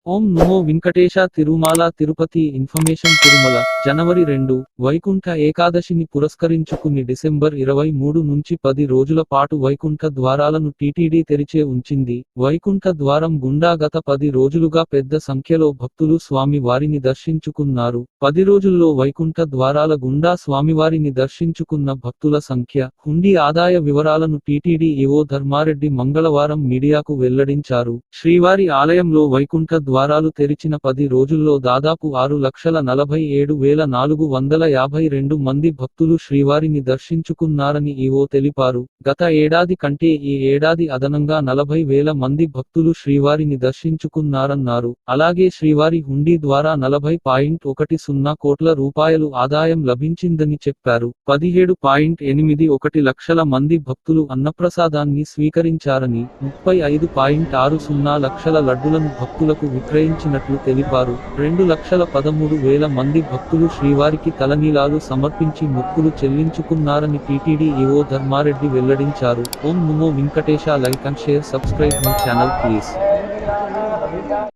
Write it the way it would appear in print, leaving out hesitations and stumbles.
ఓం నమో వెంకటేశ తిరుమల తిరుపతి ఇన్ఫర్మేషన్ తిరుమల జనవరి 2 వైకుంఠ ఏకాదశిని పురస్కరించుకుని డిసెంబర్ 23 నుంచి 10 రోజుల పాటు వైకుంఠ ద్వారాలను టీటీడీ తెరిచే ఉంచింది. వైకుంఠ ద్వారం గుండా గత 10 రోజులుగా పెద్ద సంఖ్యలో భక్తులు స్వామి వారిని దర్శించుకున్నారు. 10 రోజుల్లో వైకుంఠ ద్వారాల గుండా స్వామివారిని దర్శించుకున్న భక్తుల సంఖ్య, హుండీ ఆదాయ వివరాలను టీటీడీ ఈవో ధర్మారెడ్డి మంగళవారం మీడియాకు వెల్లడించారు. శ్రీవారి ఆలయంలో వైకుంఠ ద్వారాలు తెరిచిన 10 రోజుల్లో దాదాపు 6,47,452 మంది భక్తులు శ్రీవారిని దర్శించుకున్నారని ఈవో తెలిపారు. గత ఏడాది కంటే ఈ ఏడాది అదనంగా 40,000 మంది భక్తులు శ్రీవారిని దర్శించుకున్నారన్నారు. అలాగే శ్రీవారి హుండీ ద్వారా 40.10 కోట్ల రూపాయలు ఆదాయం లభించిందని చెప్పారు. 17.81 లక్షల మంది భక్తులు అన్నప్రసాదాన్ని స్వీకరించారని, 35.60 లక్షల లడ్డులను భక్తులకు విక్రయించినట్లు తెలిపారు. 2,13,000 మంది భక్తులు శ్రీవారికి తలనీలాలు సమర్పించి మొక్కులు చెల్లించుకున్నారని టీటీడీ ఈవో ధర్మారెడ్డి వెల్లడించారు. ఓం నమో Venkatesa. Like and share, subscribe my channel please.